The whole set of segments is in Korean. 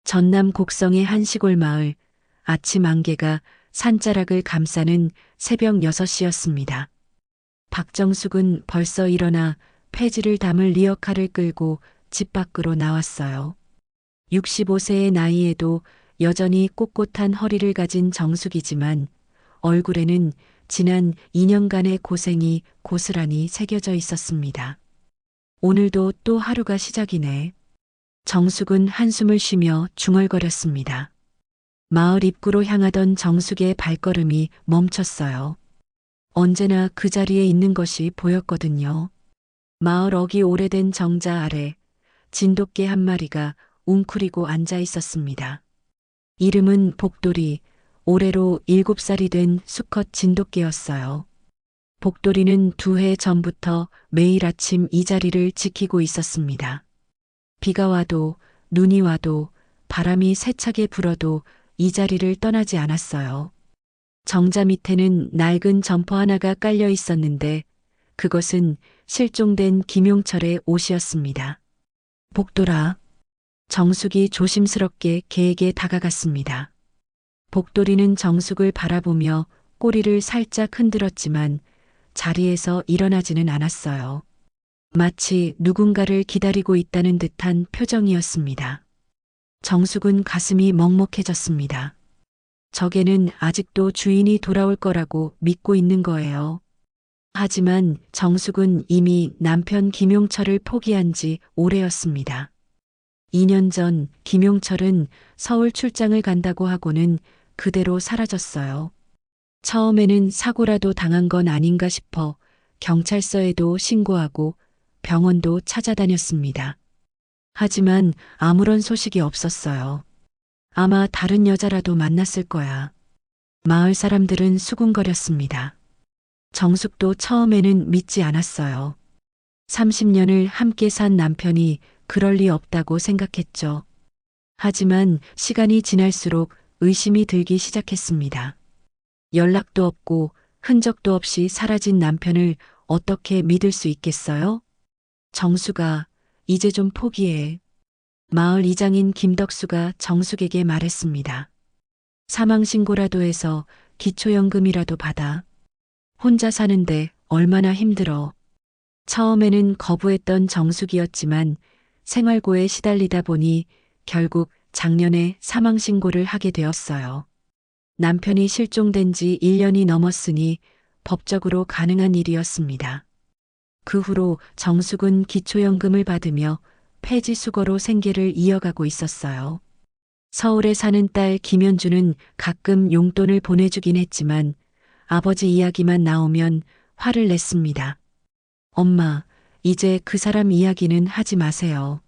전남 곡성의 한 시골 마을, 아침 안개가 산자락을 감싸는 새벽 6시였습니다. 박정숙은 벌써 일어나 폐지를 담을 리어카를 끌고 집 밖으로 나왔어요. 65세의 나이에도 여전히 꼿꼿한 허리를 가진 정숙이지만 얼굴에는 지난 2년간의 고생이 고스란히 새겨져 있었습니다. 오늘도 또 하루가 시작이네. 정숙은 한숨을 쉬며 중얼거렸습니다. 마을 입구로 향하던 정숙의 발걸음이 멈췄어요. 언제나 그 자리에 있는 것이 보였거든요. 마을 어기 오래된 정자 아래 진돗개 한 마리가 웅크리고 앉아 있었습니다. 이름은 복돌이, 올해로 7살이 된 수컷 진돗개였어요. 복돌이는 2해 전부터 매일 아침 이 자리를 지키고 있었습니다. 비가 와도 눈이 와도 바람이 세차게 불어도 이 자리를 떠나지 않았어요. 정자 밑에는 낡은 점퍼 하나가 깔려 있었는데 그것은 실종된 김용철의 옷이었습니다. 복돌아. 정숙이 조심스럽게 개에게 다가갔습니다. 복돌이는 정숙을 바라보며 꼬리를 살짝 흔들었지만 자리에서 일어나지는 않았어요. 마치 누군가를 기다리고 있다는 듯한 표정이었습니다. 정숙은 가슴이 먹먹해졌습니다. 저게는 아직도 주인이 돌아올 거라고 믿고 있는 거예요. 하지만 정숙은 이미 남편 김용철을 포기한 지 오래였습니다. 2년 전 김용철은 서울 출장을 간다고 하고는 그대로 사라졌어요. 처음에는 사고라도 당한 건 아닌가 싶어 경찰서에도 신고하고 병원도 찾아다녔습니다. 하지만 아무런 소식이 없었어요. 아마 다른 여자라도 만났을 거야. 마을 사람들은 수군거렸습니다. 정숙도 처음에는 믿지 않았어요. 30년을 함께 산 남편이 그럴 리 없다고 생각했죠. 하지만 시간이 지날수록 의심이 들기 시작했습니다. 연락도 없고 흔적도 없이 사라진 남편을 어떻게 믿을 수 있겠어요? 정수가 이제 좀 포기해. 마을 이장인 김덕수가 정숙에게 말했습니다. 사망신고라도 해서 기초연금이라도 받아. 혼자 사는데 얼마나 힘들어. 처음에는 거부했던 정숙이었지만 생활고에 시달리다 보니 결국 작년에 사망신고를 하게 되었어요. 남편이 실종된 지 1년이 넘었으니 법적으로 가능한 일이었습니다. 그 후로 정숙은 기초연금을 받으며 폐지수거로 생계를 이어가고 있었어요. 서울에 사는 딸 김현주는 가끔 용돈을 보내주긴 했지만 아버지 이야기만 나오면 화를 냈습니다. 엄마, 이제 그 사람 이야기는 하지 마세요.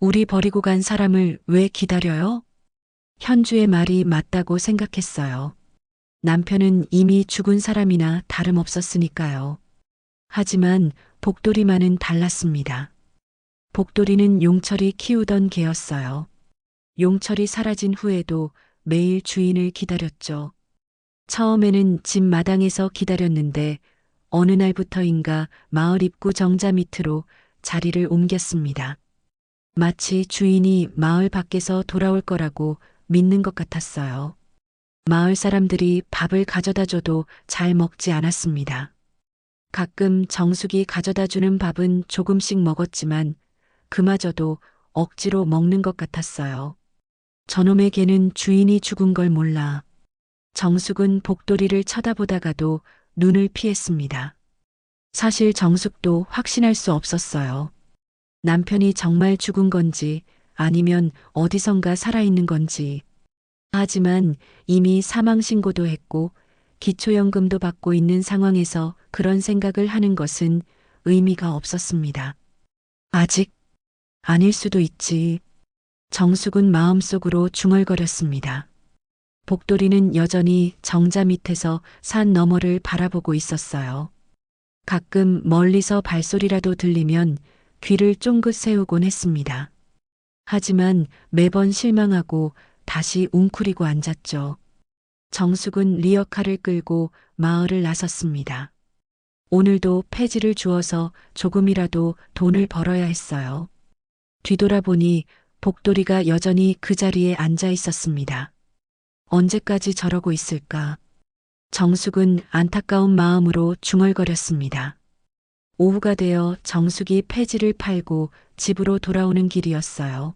우리 버리고 간 사람을 왜 기다려요? 현주의 말이 맞다고 생각했어요. 남편은 이미 죽은 사람이나 다름없었으니까요. 하지만 복돌이만은 달랐습니다. 복돌이는 용철이 키우던 개였어요. 용철이 사라진 후에도 매일 주인을 기다렸죠. 처음에는 집 마당에서 기다렸는데 어느 날부터인가 마을 입구 정자 밑으로 자리를 옮겼습니다. 마치 주인이 마을 밖에서 돌아올 거라고 믿는 것 같았어요. 마을 사람들이 밥을 가져다 줘도 잘 먹지 않았습니다. 가끔 정숙이 가져다 주는 밥은 조금씩 먹었지만 그마저도 억지로 먹는 것 같았어요. 저놈의 개는 주인이 죽은 걸 몰라. 정숙은 복돌이를 쳐다보다가도 눈을 피했습니다. 사실 정숙도 확신할 수 없었어요. 남편이 정말 죽은 건지 아니면 어디선가 살아있는 건지. 하지만 이미 사망신고도 했고 기초연금도 받고 있는 상황에서 그런 생각을 하는 것은 의미가 없었습니다. 아직 아닐 수도 있지. 정숙은 마음속으로 중얼거렸습니다. 복돌이는 여전히 정자 밑에서 산 너머를 바라보고 있었어요. 가끔 멀리서 발소리라도 들리면 귀를 쫑긋 세우곤 했습니다. 하지만 매번 실망하고 다시 웅크리고 앉았죠. 정숙은 리어카를 끌고 마을을 나섰습니다. 오늘도 폐지를 주어서 조금이라도 돈을 벌어야 했어요. 뒤돌아보니 복돌이가 여전히 그 자리에 앉아 있었습니다. 언제까지 저러고 있을까? 정숙은 안타까운 마음으로 중얼거렸습니다. 오후가 되어 정숙이 폐지를 팔고 집으로 돌아오는 길이었어요.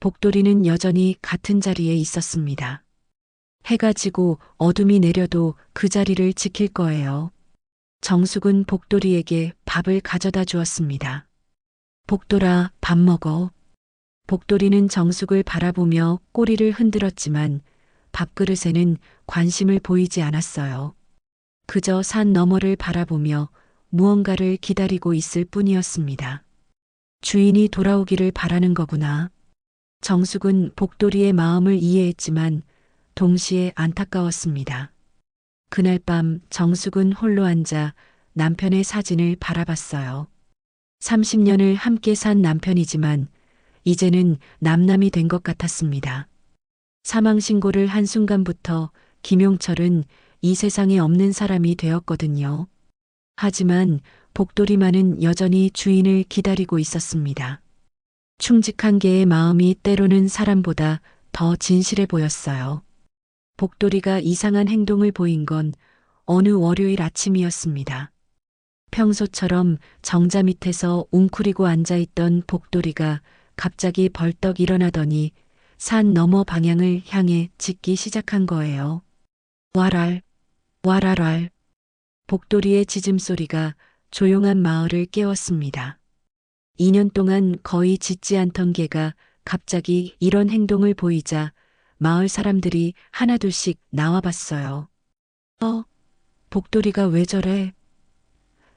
복돌이는 여전히 같은 자리에 있었습니다. 해가 지고 어둠이 내려도 그 자리를 지킬 거예요. 정숙은 복돌이에게 밥을 가져다 주었습니다. 복돌아, 밥 먹어. 복돌이는 정숙을 바라보며 꼬리를 흔들었지만 밥그릇에는 관심을 보이지 않았어요. 그저 산 너머를 바라보며 무언가를 기다리고 있을 뿐이었습니다. 주인이 돌아오기를 바라는 거구나. 정숙은 복돌이의 마음을 이해했지만 동시에 안타까웠습니다. 그날 밤 정숙은 홀로 앉아 남편의 사진을 바라봤어요. 30년을 함께 산 남편이지만 이제는 남남이 된 것 같았습니다. 사망신고를 한 순간부터 김용철은 이 세상에 없는 사람이 되었거든요. 하지만 복돌이만은 여전히 주인을 기다리고 있었습니다. 충직한 개의 마음이 때로는 사람보다 더 진실해 보였어요. 복돌이가 이상한 행동을 보인 건 어느 월요일 아침이었습니다. 평소처럼 정자 밑에서 웅크리고 앉아있던 복돌이가 갑자기 벌떡 일어나더니 산 너머 방향을 향해 짖기 시작한 거예요. 와랄, 와랄랄. 복돌이의 짖음소리가 조용한 마을을 깨웠습니다. 2년 동안 거의 짖지 않던 개가 갑자기 이런 행동을 보이자 마을 사람들이 하나둘씩 나와봤어요. 복돌이가 왜 저래?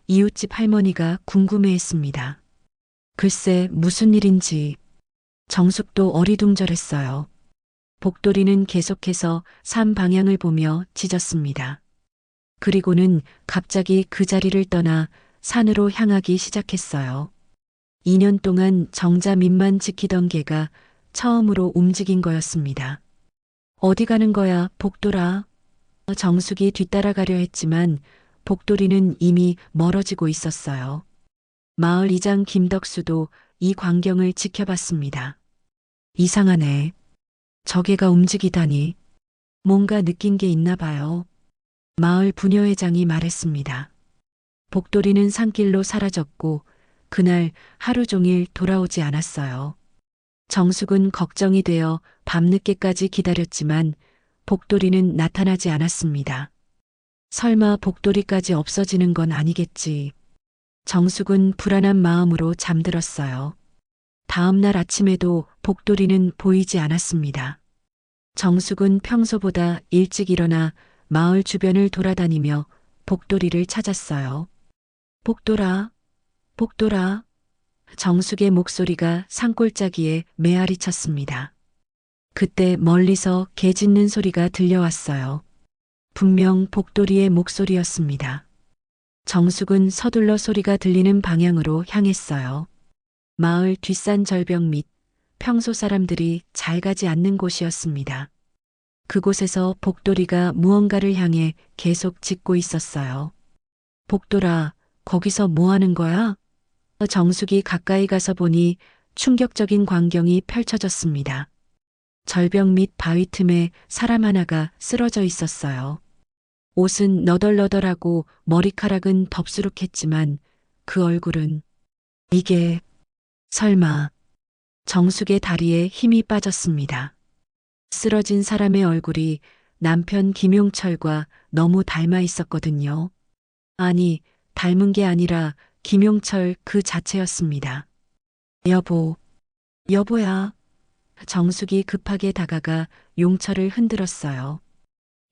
이웃집 할머니가 궁금해했습니다. 글쎄 무슨 일인지. 정숙도 어리둥절했어요. 복돌이는 계속해서 산 방향을 보며 짖었습니다. 그리고는 갑자기 그 자리를 떠나 산으로 향하기 시작했어요. 2년 동안 정자 밑만 지키던 개가 처음으로 움직인 거였습니다. 어디 가는 거야, 복돌아? 정숙이 뒤따라가려 했지만 복돌이는 이미 멀어지고 있었어요. 마을 이장 김덕수도 이 광경을 지켜봤습니다. 이상하네. 저 개가 움직이다니. 뭔가 느낀 게 있나 봐요. 마을 부녀회장이 말했습니다. 복돌이는 산길로 사라졌고 그날 하루 종일 돌아오지 않았어요. 정숙은 걱정이 되어 밤늦게까지 기다렸지만 복돌이는 나타나지 않았습니다. 설마 복돌이까지 없어지는 건 아니겠지. 정숙은 불안한 마음으로 잠들었어요. 다음 날 아침에도 복돌이는 보이지 않았습니다. 정숙은 평소보다 일찍 일어나 마을 주변을 돌아다니며 복돌이를 찾았어요. 복돌아, 복돌아. 정숙의 목소리가 산골짜기에 메아리 쳤습니다. 그때 멀리서 개 짖는 소리가 들려왔어요. 분명 복돌이의 목소리였습니다. 정숙은 서둘러 소리가 들리는 방향으로 향했어요. 마을 뒷산 절벽 밑 평소 사람들이 잘 가지 않는 곳이었습니다. 그곳에서 복돌이가 무언가를 향해 계속 짖고 있었어요. 복돌아, 거기서 뭐 하는 거야? 정숙이 가까이 가서 보니 충격적인 광경이 펼쳐졌습니다. 절벽 밑 바위 틈에 사람 하나가 쓰러져 있었어요. 옷은 너덜너덜하고 머리카락은 덥수룩했지만 그 얼굴은 이게 설마. 정숙의 다리에 힘이 빠졌습니다. 쓰러진 사람의 얼굴이 남편 김용철과 너무 닮아 있었거든요. 아니, 닮은 게 아니라 김용철 그 자체였습니다. 여보, 여보야. 정숙이 급하게 다가가 용철을 흔들었어요.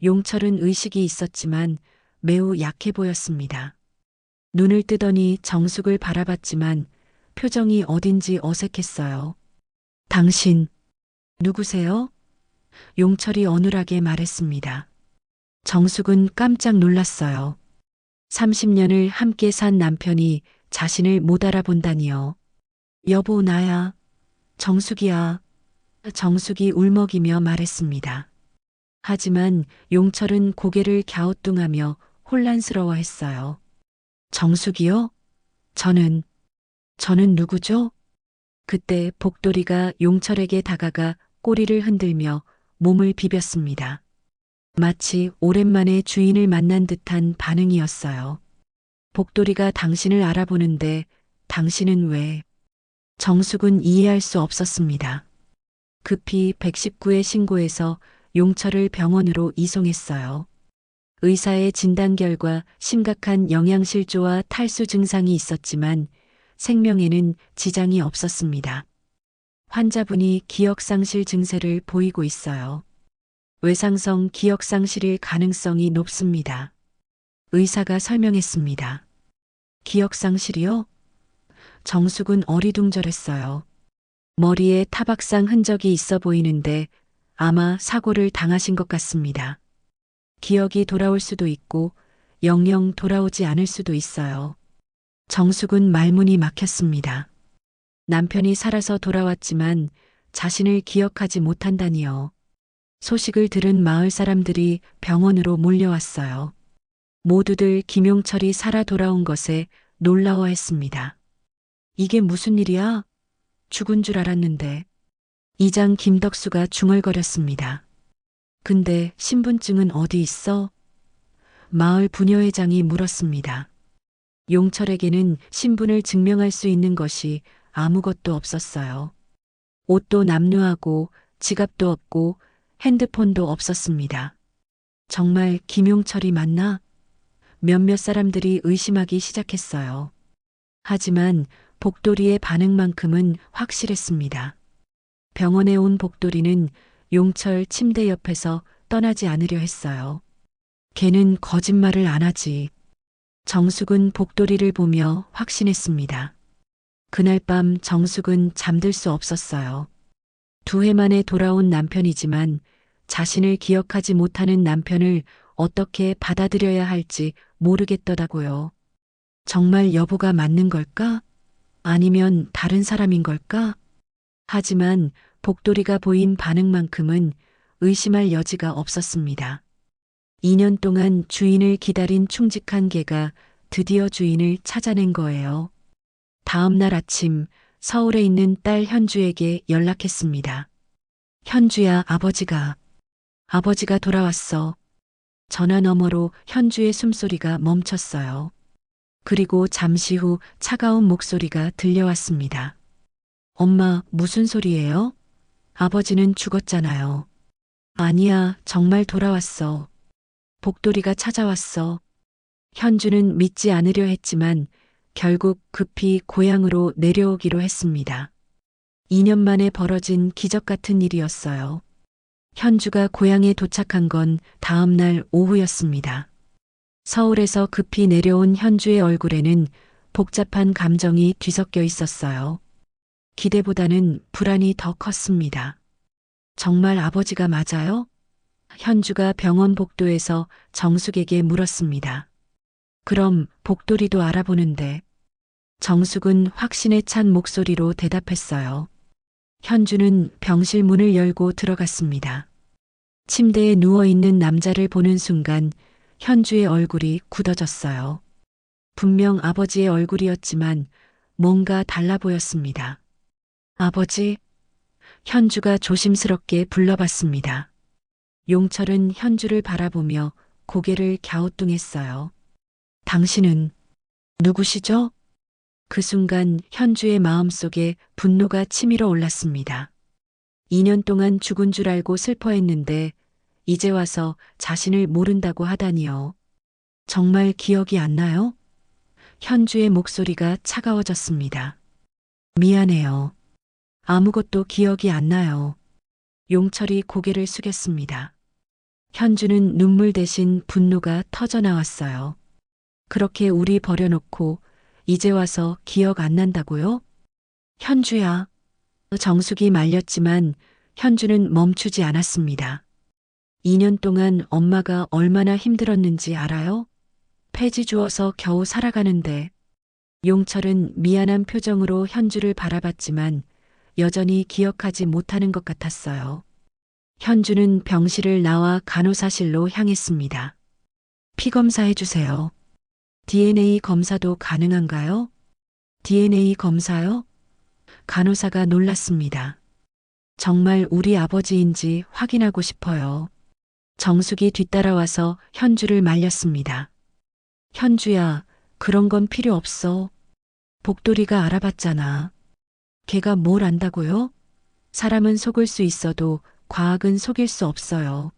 용철은 의식이 있었지만 매우 약해 보였습니다. 눈을 뜨더니 정숙을 바라봤지만 표정이 어딘지 어색했어요. 당신, 누구세요? 용철이 어눌하게 말했습니다. 정숙은 깜짝 놀랐어요. 30년을 함께 산 남편이 자신을 못 알아본다니요. 여보, 나야. 정숙이야. 정숙이 울먹이며 말했습니다. 하지만 용철은 고개를 갸우뚱하며 혼란스러워했어요. 정숙이요? 저는 누구죠? 그때 복돌이가 용철에게 다가가 꼬리를 흔들며 몸을 비볐습니다. 마치 오랜만에 주인을 만난 듯한 반응이었어요. 복돌이가 당신을 알아보는데 당신은 왜? 정숙은 이해할 수 없었습니다. 급히 119에 신고해서 용철을 병원으로 이송했어요. 의사의 진단 결과 심각한 영양실조와 탈수 증상이 있었지만 생명에는 지장이 없었습니다. 환자분이 기억상실 증세를 보이고 있어요. 외상성 기억상실일 가능성이 높습니다. 의사가 설명했습니다. 기억상실이요? 정숙은 어리둥절했어요. 머리에 타박상 흔적이 있어 보이는데 아마 사고를 당하신 것 같습니다. 기억이 돌아올 수도 있고 영영 돌아오지 않을 수도 있어요. 정숙은 말문이 막혔습니다. 남편이 살아서 돌아왔지만 자신을 기억하지 못한다니요. 소식을 들은 마을 사람들이 병원으로 몰려왔어요. 모두들 김용철이 살아 돌아온 것에 놀라워했습니다. 이게 무슨 일이야? 죽은 줄 알았는데. 이장 김덕수가 중얼거렸습니다. 근데 신분증은 어디 있어? 마을 부녀회장이 물었습니다. 용철에게는 신분을 증명할 수 있는 것이 아무것도 없었어요. 옷도 남루하고 지갑도 없고 핸드폰도 없었습니다. 정말 김용철이 맞나? 몇몇 사람들이 의심하기 시작했어요. 하지만 복돌이의 반응만큼은 확실했습니다. 병원에 온 복돌이는 용철 침대 옆에서 떠나지 않으려 했어요. 걔는 거짓말을 안 하지. 정숙은 복돌이를 보며 확신했습니다. 그날 밤 정숙은 잠들 수 없었어요. 2해 만에 돌아온 남편이지만 자신을 기억하지 못하는 남편을 어떻게 받아들여야 할지 모르겠더라고요. 정말 여보가 맞는 걸까? 아니면 다른 사람인 걸까? 하지만 복돌이가 보인 반응만큼은 의심할 여지가 없었습니다. 2년 동안 주인을 기다린 충직한 개가 드디어 주인을 찾아낸 거예요. 다음 날 아침 서울에 있는 딸 현주에게 연락했습니다. 현주야, 아버지가 돌아왔어. 전화 너머로 현주의 숨소리가 멈췄어요. 그리고 잠시 후 차가운 목소리가 들려왔습니다. 엄마, 무슨 소리예요? 아버지는 죽었잖아요. 아니야, 정말 돌아왔어. 복돌이가 찾아왔어. 현주는 믿지 않으려 했지만 결국 급히 고향으로 내려오기로 했습니다. 2년 만에 벌어진 기적 같은 일이었어요. 현주가 고향에 도착한 건 다음 날 오후였습니다. 서울에서 급히 내려온 현주의 얼굴에는 복잡한 감정이 뒤섞여 있었어요. 기대보다는 불안이 더 컸습니다. 정말 아버지가 맞아요? 현주가 병원 복도에서 정숙에게 물었습니다. 그럼 복돌이도 알아보는데. 정숙은 확신에 찬 목소리로 대답했어요. 현주는 병실 문을 열고 들어갔습니다. 침대에 누워있는 남자를 보는 순간 현주의 얼굴이 굳어졌어요. 분명 아버지의 얼굴이었지만 뭔가 달라 보였습니다. 아버지? 현주가 조심스럽게 불러봤습니다. 용철은 현주를 바라보며 고개를 갸우뚱했어요. 당신은 누구시죠? 그 순간 현주의 마음속에 분노가 치밀어 올랐습니다. 2년 동안 죽은 줄 알고 슬퍼했는데 이제 와서 자신을 모른다고 하다니요. 정말 기억이 안 나요? 현주의 목소리가 차가워졌습니다. 미안해요. 아무것도 기억이 안 나요. 용철이 고개를 숙였습니다. 현주는 눈물 대신 분노가 터져 나왔어요. 그렇게 우리 버려놓고 이제 와서 기억 안 난다고요? 현주야. 정숙이 말렸지만 현주는 멈추지 않았습니다. 2년 동안 엄마가 얼마나 힘들었는지 알아요? 폐지 주어서 겨우 살아가는데. 용철은 미안한 표정으로 현주를 바라봤지만 여전히 기억하지 못하는 것 같았어요. 현주는 병실을 나와 간호사실로 향했습니다. 피 검사해 주세요. DNA 검사도 가능한가요? DNA 검사요? 간호사가 놀랐습니다. 정말 우리 아버지인지 확인하고 싶어요. 정숙이 뒤따라와서 현주를 말렸습니다. 현주야, 그런 건 필요 없어. 복돌이가 알아봤잖아. 걔가 뭘 안다고요? 사람은 속을 수 있어도 과학은 속일 수 없어요.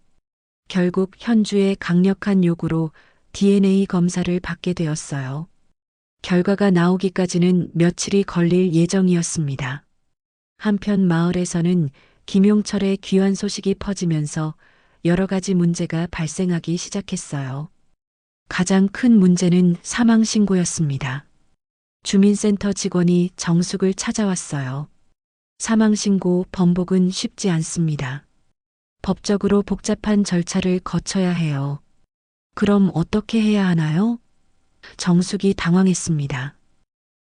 결국 현주의 강력한 요구로 DNA 검사를 받게 되었어요. 결과가 나오기까지는 며칠이 걸릴 예정이었습니다. 한편 마을에서는 김용철의 귀환 소식이 퍼지면서 여러 가지 문제가 발생하기 시작했어요. 가장 큰 문제는 사망 신고였습니다. 주민센터 직원이 정숙을 찾아왔어요. 사망 신고 번복은 쉽지 않습니다. 법적으로 복잡한 절차를 거쳐야 해요. 그럼 어떻게 해야 하나요? 정숙이 당황했습니다.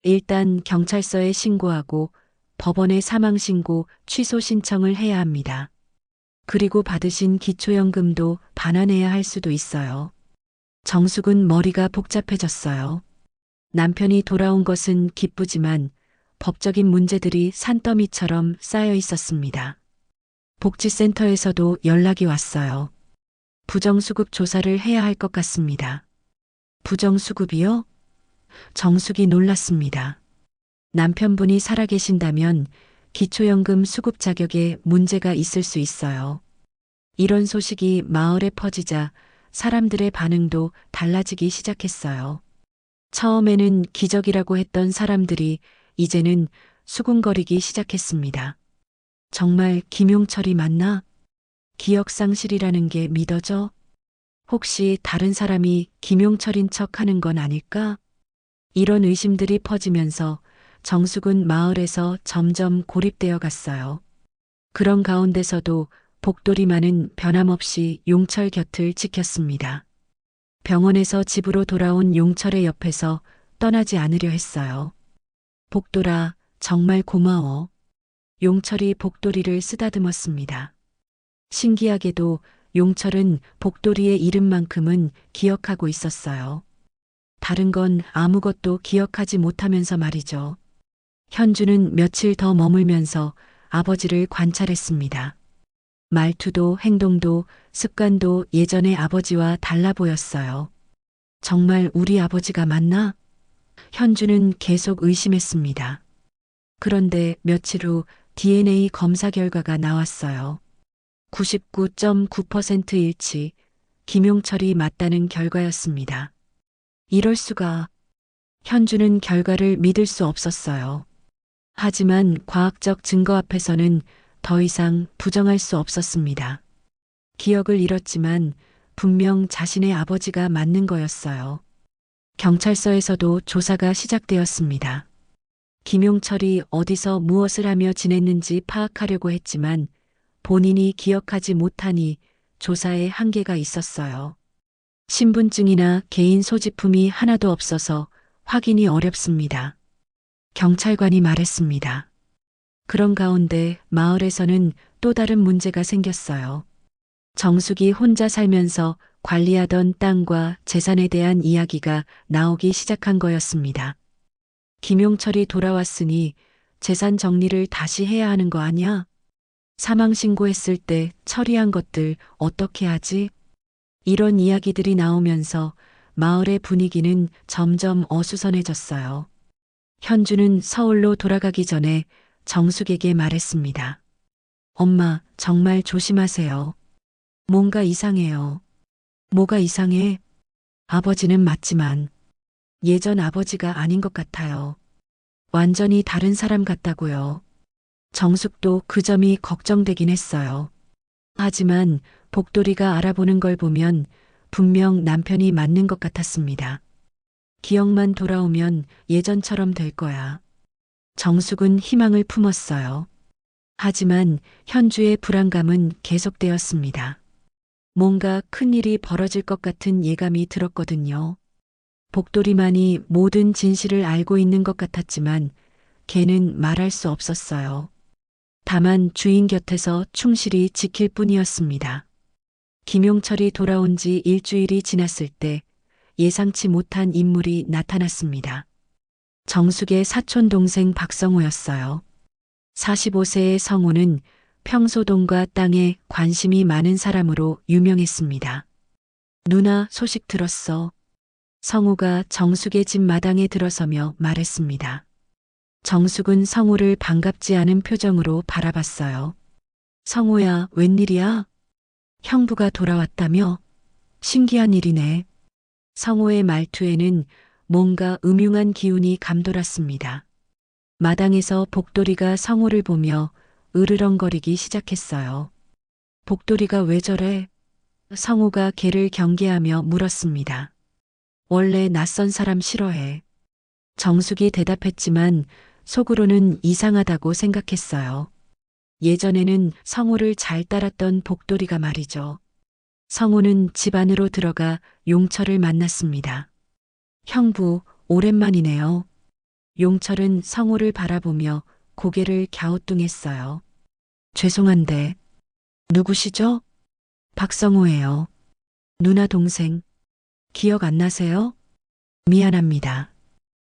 일단 경찰서에 신고하고 법원에 사망 신고 취소 신청을 해야 합니다. 그리고 받으신 기초연금도 반환해야 할 수도 있어요. 정숙은 머리가 복잡해졌어요. 남편이 돌아온 것은 기쁘지만 법적인 문제들이 산더미처럼 쌓여 있었습니다. 복지센터에서도 연락이 왔어요. 부정수급 조사를 해야 할 것 같습니다. 부정수급이요? 정숙이 놀랐습니다. 남편분이 살아계신다면 기초연금 수급 자격에 문제가 있을 수 있어요. 이런 소식이 마을에 퍼지자 사람들의 반응도 달라지기 시작했어요. 처음에는 기적이라고 했던 사람들이 이제는 수군거리기 시작했습니다. 정말 김용철이 맞나? 기억상실이라는 게 믿어져? 혹시 다른 사람이 김용철인 척 하는 건 아닐까? 이런 의심들이 퍼지면서 정숙은 마을에서 점점 고립되어 갔어요. 그런 가운데서도 복돌이만은 변함없이 용철 곁을 지켰습니다. 병원에서 집으로 돌아온 용철의 옆에서 떠나지 않으려 했어요. 복돌아, 정말 고마워. 용철이 복돌이를 쓰다듬었습니다. 신기하게도 용철은 복돌이의 이름만큼은 기억하고 있었어요. 다른 건 아무것도 기억하지 못하면서 말이죠. 현주는 며칠 더 머물면서 아버지를 관찰했습니다. 말투도 행동도 습관도 예전의 아버지와 달라 보였어요. 정말 우리 아버지가 맞나? 현주는 계속 의심했습니다. 그런데 며칠 후 DNA 검사 결과가 나왔어요. 99.9% 일치, 김용철이 맞다는 결과였습니다. 이럴 수가. 현주는 결과를 믿을 수 없었어요. 하지만 과학적 증거 앞에서는 더 이상 부정할 수 없었습니다. 기억을 잃었지만 분명 자신의 아버지가 맞는 거였어요. 경찰서에서도 조사가 시작되었습니다. 김용철이 어디서 무엇을 하며 지냈는지 파악하려고 했지만 본인이 기억하지 못하니 조사에 한계가 있었어요. 신분증이나 개인 소지품이 하나도 없어서 확인이 어렵습니다. 경찰관이 말했습니다. 그런 가운데 마을에서는 또 다른 문제가 생겼어요. 정숙이 혼자 살면서 관리하던 땅과 재산에 대한 이야기가 나오기 시작한 거였습니다. 김용철이 돌아왔으니 재산 정리를 다시 해야 하는 거 아니야? 사망 신고했을 때 처리한 것들 어떻게 하지? 이런 이야기들이 나오면서 마을의 분위기는 점점 어수선해졌어요. 현주는 서울로 돌아가기 전에 정숙에게 말했습니다. 엄마, 정말 조심하세요. 뭔가 이상해요. 뭐가 이상해? 아버지는 맞지만 예전 아버지가 아닌 것 같아요. 완전히 다른 사람 같다고요. 정숙도 그 점이 걱정되긴 했어요. 하지만 복돌이가 알아보는 걸 보면 분명 남편이 맞는 것 같았습니다. 기억만 돌아오면 예전처럼 될 거야. 정숙은 희망을 품었어요. 하지만 현주의 불안감은 계속되었습니다. 뭔가 큰일이 벌어질 것 같은 예감이 들었거든요. 복돌이만이 모든 진실을 알고 있는 것 같았지만 걔는 말할 수 없었어요. 다만 주인 곁에서 충실히 지킬 뿐이었습니다. 김용철이 돌아온 지 일주일이 지났을 때 예상치 못한 인물이 나타났습니다. 정숙의 사촌 동생 박성호였어요. 45세의 성우는 평소 돈과 땅에 관심이 많은 사람으로 유명했습니다. 누나 소식 들었어. 성우가 정숙의 집 마당에 들어서며 말했습니다. 정숙은 성우를 반갑지 않은 표정으로 바라봤어요. 성우야, 웬일이야? 형부가 돌아왔다며? 신기한 일이네. 성우의 말투에는 뭔가 음흉한 기운이 감돌았습니다. 마당에서 복돌이가 성우를 보며 으르렁거리기 시작했어요. 복돌이가 왜 저래? 성우가 걔를 경계하며 물었습니다. 원래 낯선 사람 싫어해. 정숙이 대답했지만 속으로는 이상하다고 생각했어요. 예전에는 성우를 잘 따랐던 복돌이가 말이죠. 성우는 집 안으로 들어가 용철을 만났습니다. 형부, 오랜만이네요. 용철은 성우를 바라보며 고개를 갸우뚱했어요. 죄송한데, 누구시죠? 박성우예요. 누나 동생. 기억 안 나세요? 미안합니다.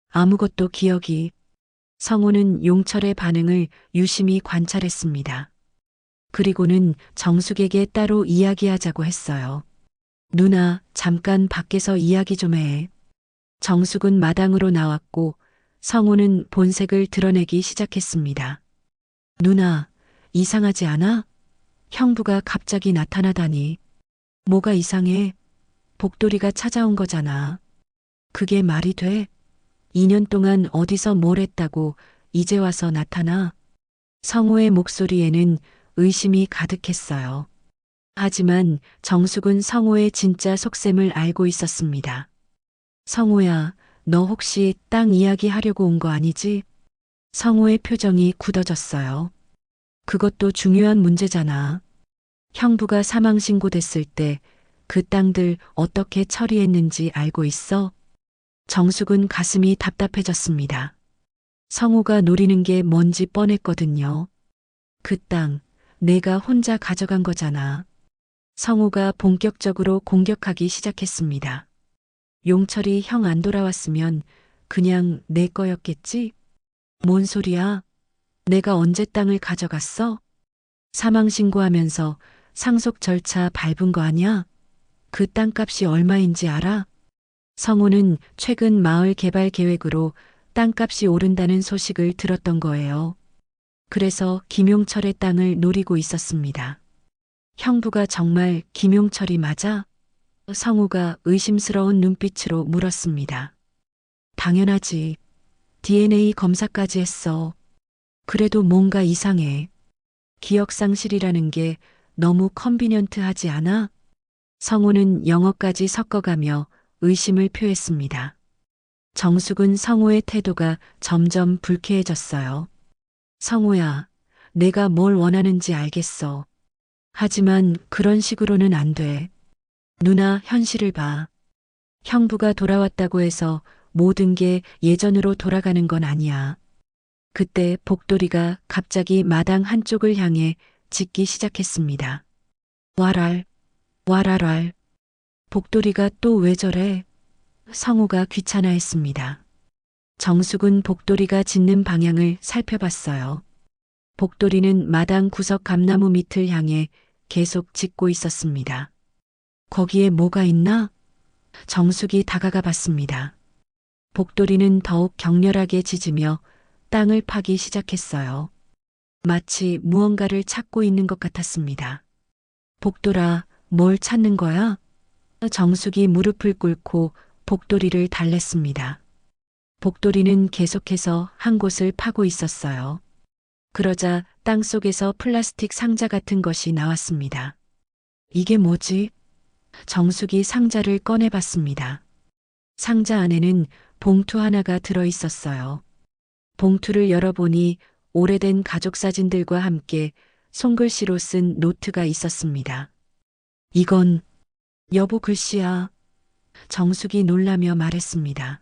아무것도 기억이. 성우는 용철의 반응을 유심히 관찰했습니다. 그리고는 정숙에게 따로 이야기하자고 했어요. 누나, 잠깐 밖에서 이야기 좀 해. 정숙은 마당으로 나왔고 성우는 본색을 드러내기 시작했습니다. 누나, 이상하지 않아? 형부가 갑자기 나타나다니. 뭐가 이상해? 복돌이가 찾아온 거잖아. 그게 말이 돼? 2년 동안 어디서 뭘 했다고 이제 와서 나타나? 성우의 목소리에는 의심이 가득했어요. 하지만 정숙은 성우의 진짜 속셈을 알고 있었습니다. 성우야, 너 혹시 땅 이야기 하려고 온 거 아니지? 성우의 표정이 굳어졌어요. 그것도 중요한 문제잖아. 형부가 사망신고됐을 때 그 땅들 어떻게 처리했는지 알고 있어? 정숙은 가슴이 답답해졌습니다. 성우가 노리는 게 뭔지 뻔했거든요. 그 땅, 내가 혼자 가져간 거잖아. 성우가 본격적으로 공격하기 시작했습니다. 용철이 형 안 돌아왔으면 그냥 내 거였겠지? 뭔 소리야? 내가 언제 땅을 가져갔어? 사망신고하면서 상속 절차 밟은 거 아니야? 그 땅값이 얼마인지 알아? 성우는 최근 마을 개발 계획으로 땅값이 오른다는 소식을 들었던 거예요. 그래서 김용철의 땅을 노리고 있었습니다. 형부가 정말 김용철이 맞아? 성우가 의심스러운 눈빛으로 물었습니다. 당연하지. DNA 검사까지 했어. 그래도 뭔가 이상해. 기억상실이라는 게 너무 컨비니언트하지 않아? 성우는 영어까지 섞어가며 의심을 표했습니다. 정숙은 성우의 태도가 점점 불쾌해졌어요. 성우야, 내가 뭘 원하는지 알겠어. 하지만 그런 식으로는 안 돼. 누나, 현실을 봐. 형부가 돌아왔다고 해서 모든 게 예전으로 돌아가는 건 아니야. 그때 복돌이가 갑자기 마당 한쪽을 향해 짖기 시작했습니다. 와랄, 와랄랄. 복돌이가 또 왜 저래? 성우가 귀찮아했습니다. 정숙은 복돌이가 짖는 방향을 살펴봤어요. 복돌이는 마당 구석 감나무 밑을 향해 계속 짖고 있었습니다. 거기에 뭐가 있나? 정숙이 다가가 봤습니다. 복돌이는 더욱 격렬하게 짖으며 땅을 파기 시작했어요. 마치 무언가를 찾고 있는 것 같았습니다. 복돌아, 뭘 찾는 거야? 정숙이 무릎을 꿇고 복돌이를 달랬습니다. 복돌이는 계속해서 한 곳을 파고 있었어요. 그러자 땅 속에서 플라스틱 상자 같은 것이 나왔습니다. 이게 뭐지? 정숙이 상자를 꺼내봤습니다. 상자 안에는 봉투 하나가 들어 있었어요. 봉투를 열어보니 오래된 가족 사진들과 함께 손글씨로 쓴 노트가 있었습니다. 이건 여보 글씨야. 정숙이 놀라며 말했습니다.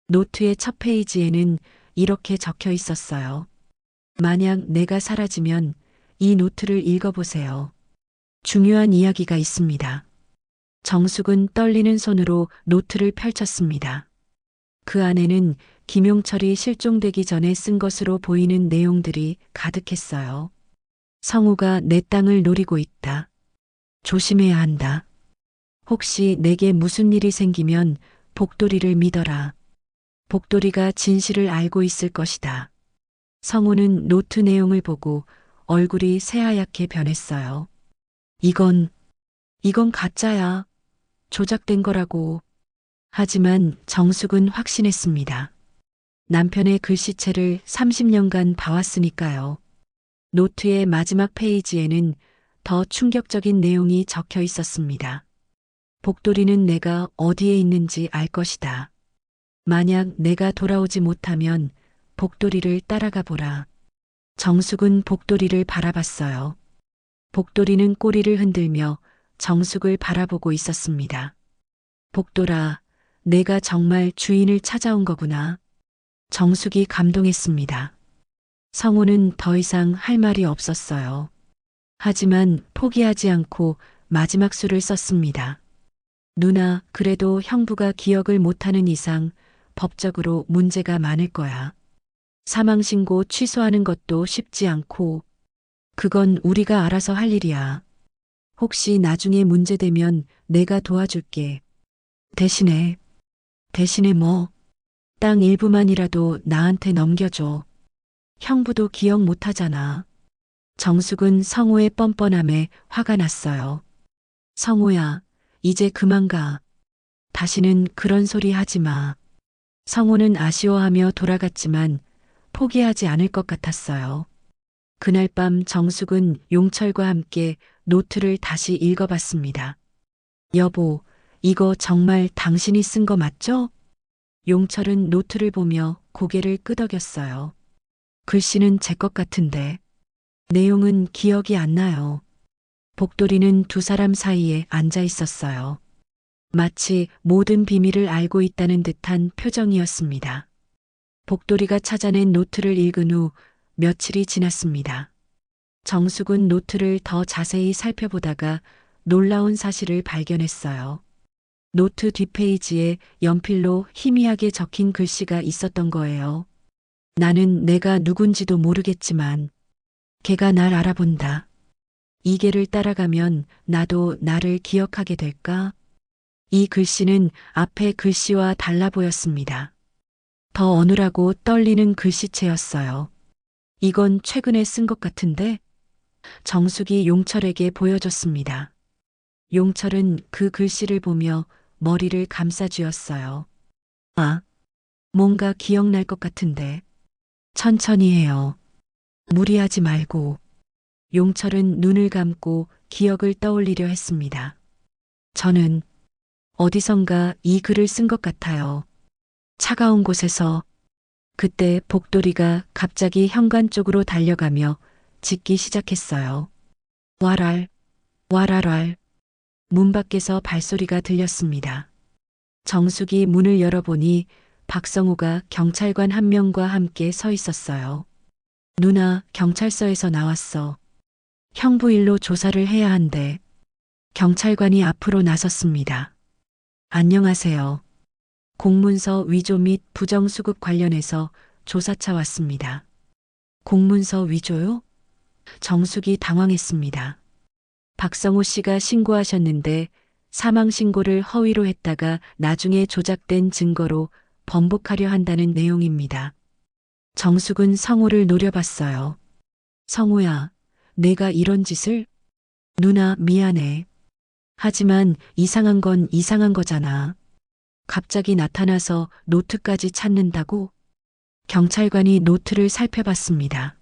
노트의 첫 페이지에는 이렇게 적혀 있었어요. 만약 내가 사라지면 이 노트를 읽어보세요. 중요한 이야기가 있습니다. 정숙은 떨리는 손으로 노트를 펼쳤습니다. 그 안에는 김용철이 실종되기 전에 쓴 것으로 보이는 내용들이 가득했어요. 성우가 내 땅을 노리고 있다. 조심해야 한다. 혹시 내게 무슨 일이 생기면 복돌이를 믿어라. 복돌이가 진실을 알고 있을 것이다. 성우는 노트 내용을 보고 얼굴이 새하얗게 변했어요. 이건 가짜야. 조작된 거라고. 하지만 정숙은 확신했습니다. 남편의 글씨체를 30년간 봐왔으니까요. 노트의 마지막 페이지에는 더 충격적인 내용이 적혀 있었습니다. 복돌이는 내가 어디에 있는지 알 것이다. 만약 내가 돌아오지 못하면 복돌이를 따라가 보라. 정숙은 복돌이를 바라봤어요. 복돌이는 꼬리를 흔들며 정숙을 바라보고 있었습니다. 복돌아, 내가 정말 주인을 찾아온 거구나. 정숙이 감동했습니다. 성우는 더 이상 할 말이 없었어요. 하지만 포기하지 않고 마지막 수를 썼습니다. 누나, 그래도 형부가 기억을 못하는 이상 법적으로 문제가 많을 거야. 사망신고 취소하는 것도 쉽지 않고, 그건 우리가 알아서 할 일이야. 혹시 나중에 문제되면 내가 도와줄게. 대신에 뭐? 땅 일부만이라도 나한테 넘겨줘. 형부도 기억 못하잖아. 정숙은 성우의 뻔뻔함에 화가 났어요. 성우야, 이제 그만 가. 다시는 그런 소리 하지 마. 성우는 아쉬워하며 돌아갔지만 포기하지 않을 것 같았어요. 그날 밤 정숙은 용철과 함께 노트를 다시 읽어봤습니다. 여보, 이거 정말 당신이 쓴 거 맞죠? 용철은 노트를 보며 고개를 끄덕였어요. 글씨는 제 것 같은데. 내용은 기억이 안 나요. 복돌이는 두 사람 사이에 앉아 있었어요. 마치 모든 비밀을 알고 있다는 듯한 표정이었습니다. 복돌이가 찾아낸 노트를 읽은 후 며칠이 지났습니다. 정숙은 노트를 더 자세히 살펴보다가 놀라운 사실을 발견했어요. 노트 뒷페이지에 연필로 희미하게 적힌 글씨가 있었던 거예요. 나는 내가 누군지도 모르겠지만 걔가 날 알아본다. 이 개를 따라가면 나도 나를 기억하게 될까? 이 글씨는 앞에 글씨와 달라 보였습니다. 더 어눌하고 떨리는 글씨체였어요. 이건 최근에 쓴 것 같은데? 정숙이 용철에게 보여줬습니다. 용철은 그 글씨를 보며 머리를 감싸쥐었어요. 아, 뭔가 기억날 것 같은데. 천천히 해요. 무리하지 말고. 용철은 눈을 감고 기억을 떠올리려 했습니다. 저는 어디선가 이 글을 쓴 것 같아요. 차가운 곳에서. 그때 복돌이가 갑자기 현관 쪽으로 달려가며 짖기 시작했어요. 와랄, 와랄랄. 문 밖에서 발소리가 들렸습니다. 정숙이 문을 열어보니 박성우가 경찰관 한 명과 함께 서 있었어요. 누나, 경찰서에서 나왔어. 형부 일로 조사를 해야 한대. 경찰관이 앞으로 나섰습니다. 안녕하세요. 공문서 위조 및 부정수급 관련해서 조사차 왔습니다. 공문서 위조요? 정숙이 당황했습니다. 박성우 씨가 신고하셨는데 사망신고를 허위로 했다가 나중에 조작된 증거로 번복하려 한다는 내용입니다. 정숙은 성우를 노려봤어요. 성우야, 내가 이런 짓을? 누나, 미안해. 하지만 이상한 건 이상한 거잖아. 갑자기 나타나서 노트까지 찾는다고? 경찰관이 노트를 살펴봤습니다.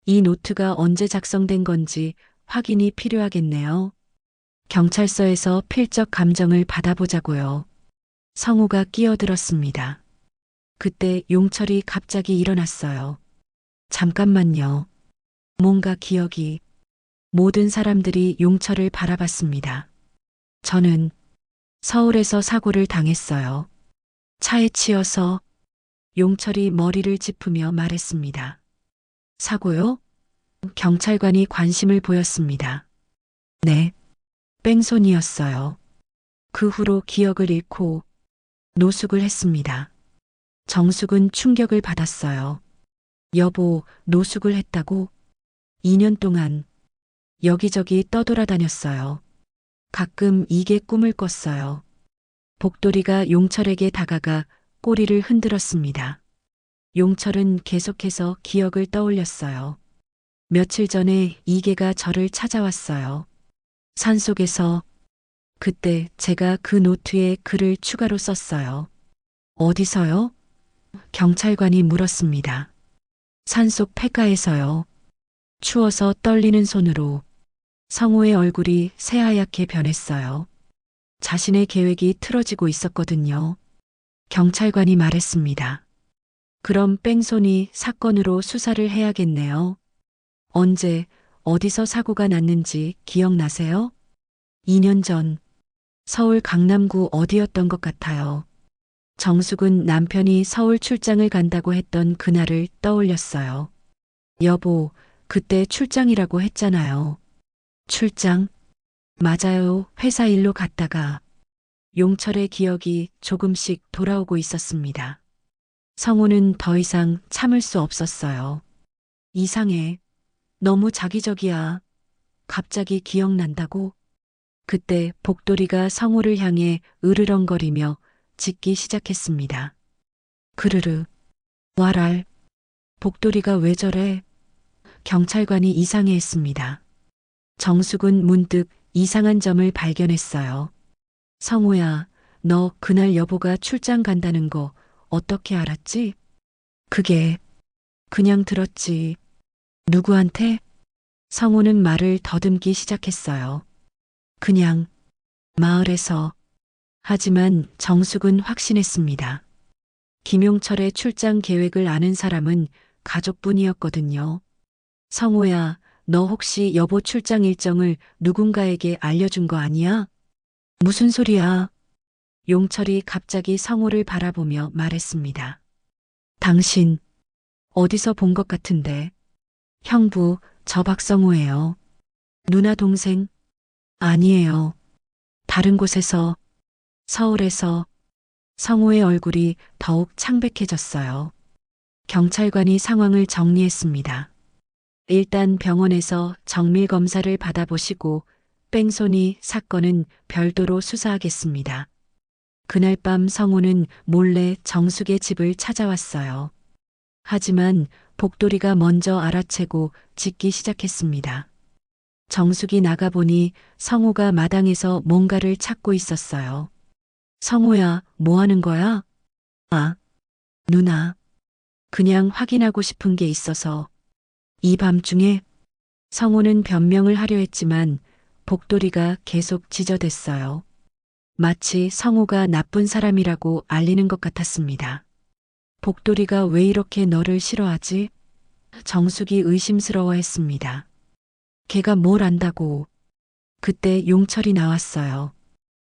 이 노트가 언제 작성된 건지 확인이 필요하겠네요. 경찰서에서 필적 감정을 받아보자고요. 성우가 끼어들었습니다. 그때 용철이 갑자기 일어났어요. 잠깐만요. 뭔가 기억이. 모든 사람들이 용철을 바라봤습니다. 저는 서울에서 사고를 당했어요. 차에 치여서. 용철이 머리를 짚으며 말했습니다. 사고요? 경찰관이 관심을 보였습니다. 네. 뺑소니였어요. 그 후로 기억을 잃고 노숙을 했습니다. 정숙은 충격을 받았어요. 여보, 노숙을 했다고? 2년 동안 여기저기 떠돌아다녔어요. 가끔 이게 꿈을 꿨어요. 복돌이가 용철에게 다가가 꼬리를 흔들었습니다. 용철은 계속해서 기억을 떠올렸어요. 며칠 전에 이계가 저를 찾아왔어요. 산속에서 그때 제가 그 노트에 글을 추가로 썼어요. 어디서요? 경찰관이 물었습니다. 산속 폐가에서요. 추워서 떨리는 손으로 성우의 얼굴이 새하얗게 변했어요. 자신의 계획이 틀어지고 있었거든요. 경찰관이 말했습니다. 그럼 뺑소니 사건으로 수사를 해야겠네요. 언제, 어디서 사고가 났는지 기억나세요? 2년 전, 서울 강남구 어디였던 것 같아요. 정숙은 남편이 서울 출장을 간다고 했던 그날을 떠올렸어요. 여보, 그때 출장이라고 했잖아요. 출장? 맞아요. 회사 일로 갔다가 용철의 기억이 조금씩 돌아오고 있었습니다. 성우는 더 이상 참을 수 없었어요. 이상해. 너무 자기적이야. 갑자기 기억난다고? 그때 복돌이가 성우를 향해 으르렁거리며 짖기 시작했습니다. 그르르. 와랄. 복돌이가 왜 저래? 경찰관이 이상해했습니다. 정숙은 문득 이상한 점을 발견했어요. 성우야, 너 그날 여보가 출장 간다는 거 어떻게 알았지? 그게 그냥 들었지. 누구한테? 성우는 말을 더듬기 시작했어요. 그냥 마을에서. 하지만 정숙은 확신했습니다. 김용철의 출장 계획을 아는 사람은 가족뿐이었거든요. 성우야, 너 혹시 여보 출장 일정을 누군가에게 알려준 거 아니야? 무슨 소리야? 용철이 갑자기 성우를 바라보며 말했습니다. 당신, 어디서 본 것 같은데. 형부, 저 박성우예요. 누나 동생? 아니에요. 다른 곳에서, 서울에서. 성우의 얼굴이 더욱 창백해졌어요. 경찰관이 상황을 정리했습니다. 일단 병원에서 정밀 검사를 받아보시고 뺑소니 사건은 별도로 수사하겠습니다. 그날 밤 성우는 몰래 정숙의 집을 찾아왔어요. 하지만 복돌이가 먼저 알아채고 짖기 시작했습니다. 정숙이 나가보니 성우가 마당에서 뭔가를 찾고 있었어요. 성우야, 뭐 하는 거야? 아, 누나. 그냥 확인하고 싶은 게 있어서. 이 밤중에 성우는 변명을 하려 했지만 복돌이가 계속 지저댔어요. 마치 성우가 나쁜 사람이라고 알리는 것 같았습니다. 복돌이가 왜 이렇게 너를 싫어하지? 정숙이 의심스러워했습니다. 걔가 뭘 안다고. 그때 용철이 나왔어요.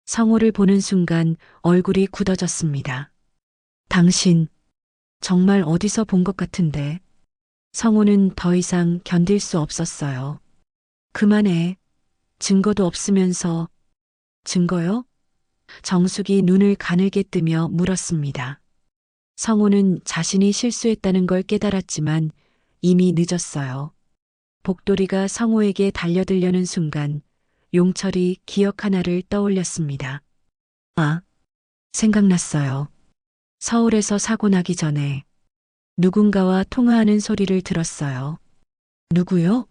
성우를 보는 순간 얼굴이 굳어졌습니다. 당신, 정말 어디서 본 것 같은데. 성우는 더 이상 견딜 수 없었어요. 그만해. 증거도 없으면서. 증거요? 정숙이 눈을 가늘게 뜨며 물었습니다. 성우는 자신이 실수했다는 걸 깨달았지만 이미 늦었어요. 복돌이가 성우에게 달려들려는 순간 용철이 기억 하나를 떠올렸습니다. 아, 생각났어요. 서울에서 사고 나기 전에 누군가와 통화하는 소리를 들었어요. 누구요?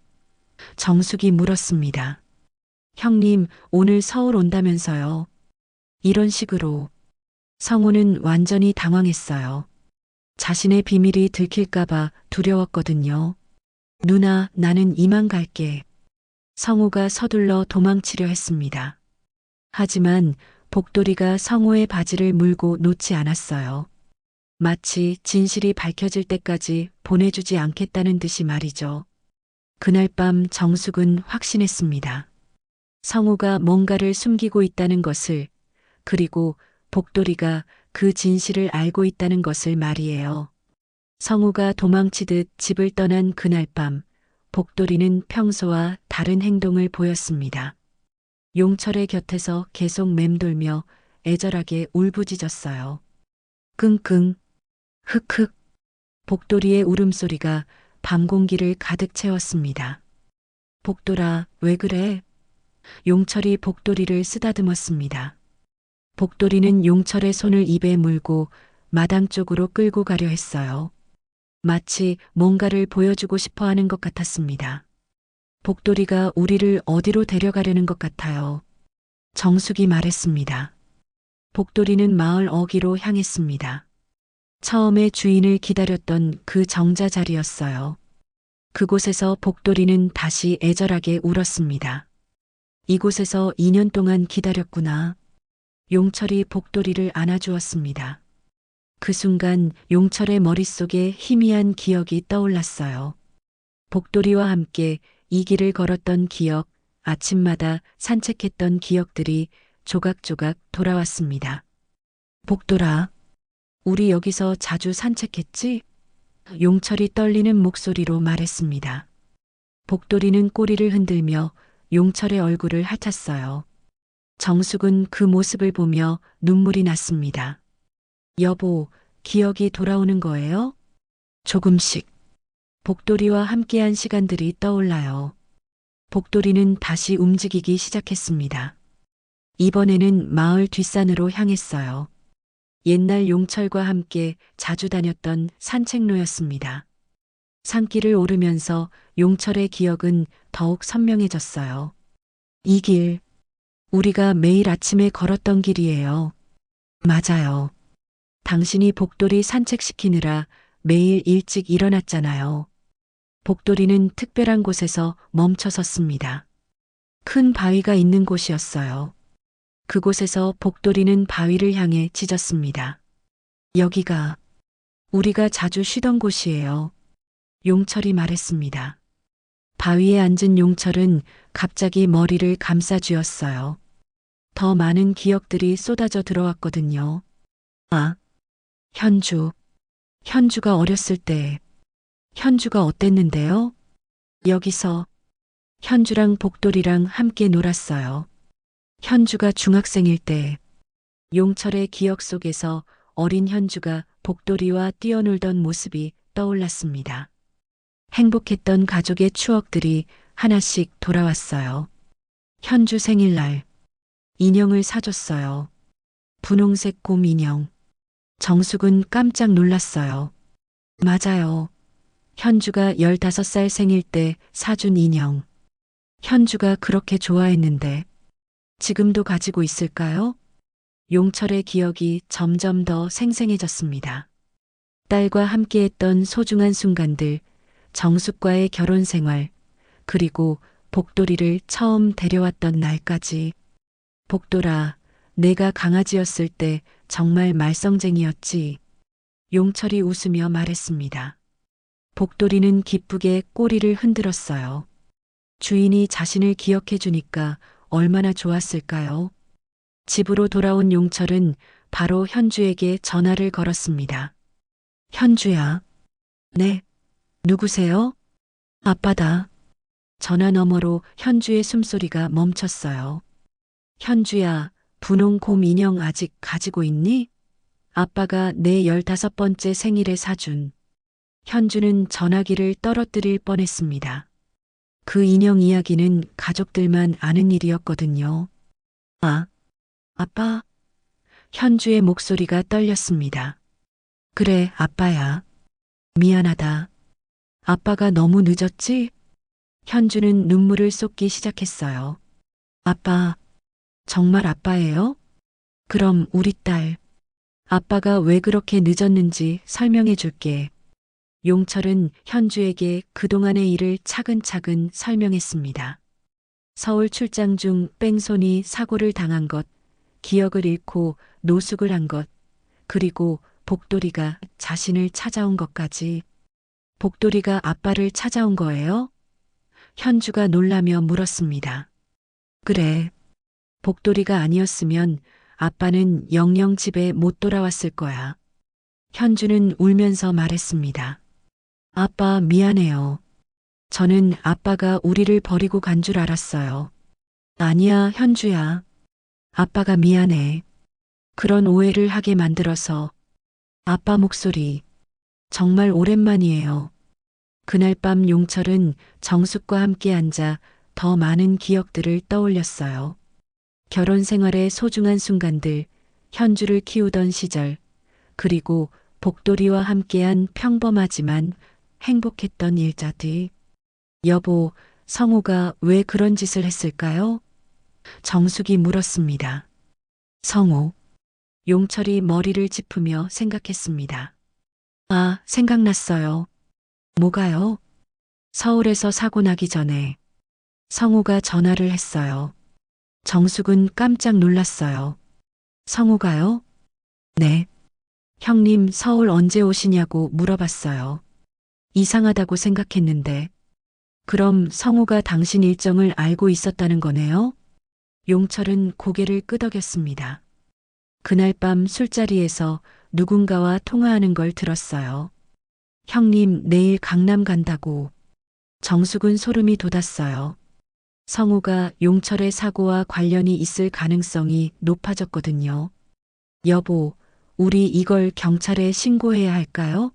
정숙이 물었습니다. 형님, 오늘 서울 온다면서요. 이런 식으로. 성우는 완전히 당황했어요. 자신의 비밀이 들킬까봐 두려웠거든요. 누나, 나는 이만 갈게. 성우가 서둘러 도망치려 했습니다. 하지만 복돌이가 성우의 바지를 물고 놓지 않았어요. 마치 진실이 밝혀질 때까지 보내주지 않겠다는 듯이 말이죠. 그날 밤 정숙은 확신했습니다. 성우가 뭔가를 숨기고 있다는 것을, 그리고 복돌이가 그 진실을 알고 있다는 것을 말이에요. 성우가 도망치듯 집을 떠난 그날 밤, 복돌이는 평소와 다른 행동을 보였습니다. 용철의 곁에서 계속 맴돌며 애절하게 울부짖었어요. 끙끙. 흑흑. 복돌이의 울음소리가 밤 공기를 가득 채웠습니다. 복돌아, 왜 그래? 용철이 복돌이를 쓰다듬었습니다. 복돌이는 용철의 손을 입에 물고 마당 쪽으로 끌고 가려 했어요. 마치 뭔가를 보여주고 싶어 하는 것 같았습니다. 복돌이가 우리를 어디로 데려가려는 것 같아요. 정숙이 말했습니다. 복돌이는 마을 어귀로 향했습니다. 처음에 주인을 기다렸던 그 정자 자리였어요. 그곳에서 복돌이는 다시 애절하게 울었습니다. 이곳에서 2년 동안 기다렸구나. 용철이 복돌이를 안아주었습니다. 그 순간 용철의 머릿속에 희미한 기억이 떠올랐어요. 복돌이와 함께 이 길을 걸었던 기억, 아침마다 산책했던 기억들이 조각조각 돌아왔습니다. 복돌아, 우리 여기서 자주 산책했지? 용철이 떨리는 목소리로 말했습니다. 복돌이는 꼬리를 흔들며 용철의 얼굴을 핥았어요. 정숙은 그 모습을 보며 눈물이 났습니다. 여보, 기억이 돌아오는 거예요? 조금씩. 복돌이와 함께한 시간들이 떠올라요. 복돌이는 다시 움직이기 시작했습니다. 이번에는 마을 뒷산으로 향했어요. 옛날 용철과 함께 자주 다녔던 산책로였습니다. 산길을 오르면서 용철의 기억은 더욱 선명해졌어요. 이 길, 우리가 매일 아침에 걸었던 길이에요. 맞아요. 당신이 복돌이 산책시키느라 매일 일찍 일어났잖아요. 복돌이는 특별한 곳에서 멈춰 섰습니다. 큰 바위가 있는 곳이었어요. 그곳에서 복돌이는 바위를 향해 짖었습니다. 여기가 우리가 자주 쉬던 곳이에요. 용철이 말했습니다. 바위에 앉은 용철은 갑자기 머리를 감싸 쥐었어요. 더 많은 기억들이 쏟아져 들어왔거든요. 아, 현주. 현주가 어렸을 때, 현주가 어땠는데요? 여기서 현주랑 복돌이랑 함께 놀았어요. 현주가 중학생일 때, 용철의 기억 속에서 어린 현주가 복돌이와 뛰어놀던 모습이 떠올랐습니다. 행복했던 가족의 추억들이 하나씩 돌아왔어요. 현주 생일날, 인형을 사줬어요. 분홍색 곰 인형. 정숙은 깜짝 놀랐어요. 맞아요. 현주가 15살 생일 때 사준 인형. 현주가 그렇게 좋아했는데 지금도 가지고 있을까요? 용철의 기억이 점점 더 생생해졌습니다. 딸과 함께했던 소중한 순간들, 정숙과의 결혼 생활, 그리고 복돌이를 처음 데려왔던 날까지. 복돌아, 내가 강아지였을 때 정말 말썽쟁이였지. 용철이 웃으며 말했습니다. 복돌이는 기쁘게 꼬리를 흔들었어요. 주인이 자신을 기억해 주니까 얼마나 좋았을까요? 집으로 돌아온 용철은 바로 현주에게 전화를 걸었습니다. 현주야. 네. 누구세요? 아빠다. 전화 너머로 현주의 숨소리가 멈췄어요. 현주야, 분홍 곰 인형 아직 가지고 있니? 아빠가 내 15번째 생일에 사준. 현주는 전화기를 떨어뜨릴 뻔했습니다. 그 인형 이야기는 가족들만 아는 일이었거든요. 아, 아빠? 현주의 목소리가 떨렸습니다. 그래, 아빠야. 미안하다. 아빠가 너무 늦었지? 현주는 눈물을 쏟기 시작했어요. 아빠, 정말 아빠예요? 그럼 우리 딸. 아빠가 왜 그렇게 늦었는지 설명해 줄게. 용철은 현주에게 그동안의 일을 차근차근 설명했습니다. 서울 출장 중 뺑소니 사고를 당한 것, 기억을 잃고 노숙을 한 것, 그리고 복돌이가 자신을 찾아온 것까지. 복돌이가 아빠를 찾아온 거예요? 현주가 놀라며 물었습니다. 그래. 복돌이가 아니었으면 아빠는 영영 집에 못 돌아왔을 거야. 현주는 울면서 말했습니다. 아빠 미안해요. 저는 아빠가 우리를 버리고 간 줄 알았어요. 아니야, 현주야. 아빠가 미안해. 그런 오해를 하게 만들어서. 아빠 목소리 정말 오랜만이에요. 그날 밤 용철은 정숙과 함께 앉아 더 많은 기억들을 떠올렸어요. 결혼 생활의 소중한 순간들, 현주를 키우던 시절, 그리고 복돌이와 함께한 평범하지만 행복했던 일자들. 여보, 성우가 왜 그런 짓을 했을까요? 정숙이 물었습니다. 성우. 용철이 머리를 짚으며 생각했습니다. 아, 생각났어요. 뭐가요? 서울에서 사고 나기 전에 성우가 전화를 했어요. 정숙은 깜짝 놀랐어요. 성우가요? 네. 형님 서울 언제 오시냐고 물어봤어요. 이상하다고 생각했는데. 그럼 성우가 당신 일정을 알고 있었다는 거네요? 용철은 고개를 끄덕였습니다. 그날 밤 술자리에서 누군가와 통화하는 걸 들었어요. 형님 내일 강남 간다고. 정숙은 소름이 돋았어요. 성우가 용철의 사고와 관련이 있을 가능성이 높아졌거든요. 여보, 우리 이걸 경찰에 신고해야 할까요?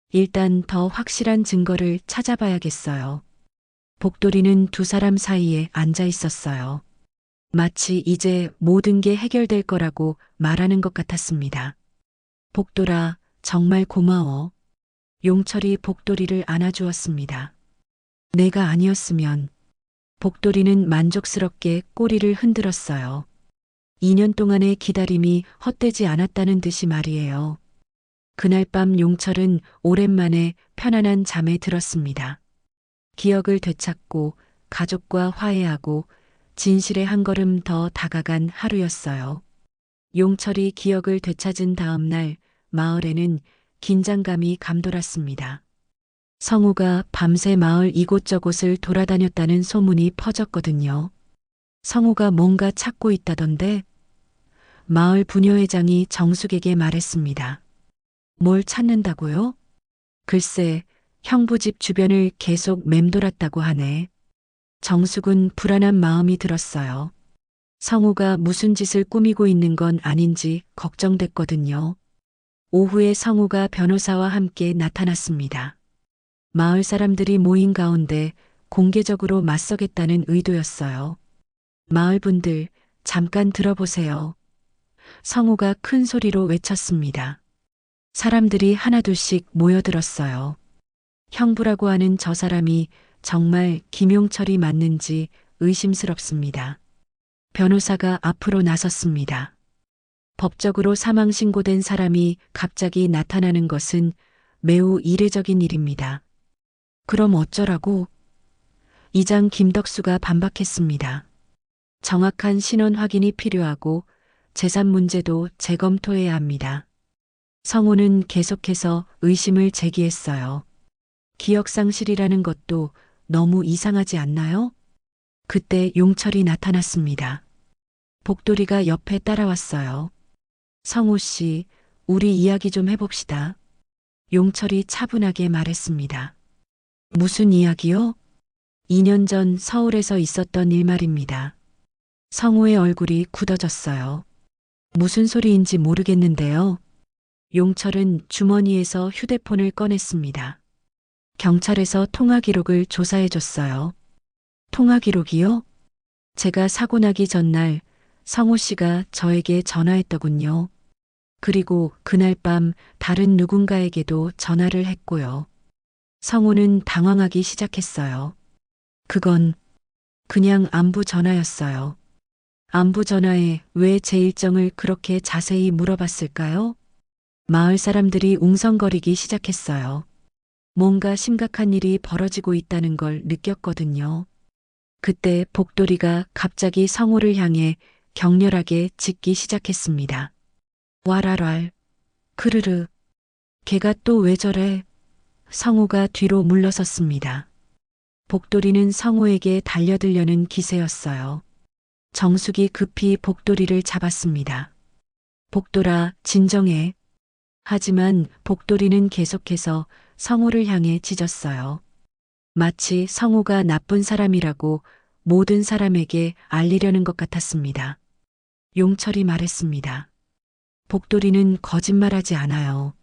일단 더 확실한 증거를 찾아봐야겠어요. 복돌이는 두 사람 사이에 앉아 있었어요. 마치 이제 모든 게 해결될 거라고 말하는 것 같았습니다. 복돌아, 정말 고마워. 용철이 복돌이를 안아주었습니다. 내가 아니었으면. 복돌이는 만족스럽게 꼬리를 흔들었어요. 2년 동안의 기다림이 헛되지 않았다는 듯이 말이에요. 그날 밤 용철은 오랜만에 편안한 잠에 들었습니다. 기억을 되찾고 가족과 화해하고 진실에 한 걸음 더 다가간 하루였어요. 용철이 기억을 되찾은 다음 날 마을에는 긴장감이 감돌았습니다. 성우가 밤새 마을 이곳저곳을 돌아다녔다는 소문이 퍼졌거든요. 성우가 뭔가 찾고 있다던데 마을 부녀회장이 정숙에게 말했습니다. 뭘 찾는다고요? 글쎄, 형부 집 주변을 계속 맴돌았다고 하네. 정숙은 불안한 마음이 들었어요. 성우가 무슨 짓을 꾸미고 있는 건 아닌지 걱정됐거든요. 오후에 성우가 변호사와 함께 나타났습니다. 마을 사람들이 모인 가운데 공개적으로 맞서겠다는 의도였어요. 마을 분들, 잠깐 들어보세요. 성우가 큰 소리로 외쳤습니다. 사람들이 하나둘씩 모여들었어요. 형부라고 하는 저 사람이 정말 김용철이 맞는지 의심스럽습니다. 변호사가 앞으로 나섰습니다. 법적으로 사망 신고된 사람이 갑자기 나타나는 것은 매우 이례적인 일입니다. 그럼 어쩌라고? 이장 김덕수가 반박했습니다. 정확한 신원 확인이 필요하고 재산 문제도 재검토해야 합니다. 성우는 계속해서 의심을 제기했어요. 기억상실이라는 것도 너무 이상하지 않나요? 그때 용철이 나타났습니다. 복돌이가 옆에 따라왔어요. 성우 씨, 우리 이야기 좀 해봅시다. 용철이 차분하게 말했습니다. 무슨 이야기요? 2년 전 서울에서 있었던 일 말입니다. 성우의 얼굴이 굳어졌어요. 무슨 소리인지 모르겠는데요. 용철은 주머니에서 휴대폰을 꺼냈습니다. 경찰에서 통화 기록을 조사해 줬어요. 통화 기록이요? 제가 사고 나기 전날 성우 씨가 저에게 전화했더군요. 그리고 그날 밤 다른 누군가에게도 전화를 했고요. 성우는 당황하기 시작했어요. 그건 그냥 안부 전화였어요. 안부 전화에 왜 제 일정을 그렇게 자세히 물어봤을까요? 마을 사람들이 웅성거리기 시작했어요. 뭔가 심각한 일이 벌어지고 있다는 걸 느꼈거든요. 그때 복돌이가 갑자기 성우를 향해 격렬하게 짖기 시작했습니다. 와랄왈, 크르르, 걔가 또 왜 저래? 성우가 뒤로 물러섰습니다. 복돌이는 성우에게 달려들려는 기세였어요. 정숙이 급히 복돌이를 잡았습니다. 복돌아, 진정해. 하지만 복돌이는 계속해서 성우를 향해 짖었어요. 마치 성우가 나쁜 사람이라고 모든 사람에게 알리려는 것 같았습니다. 용철이 말했습니다. 복돌이는 거짓말하지 않아요.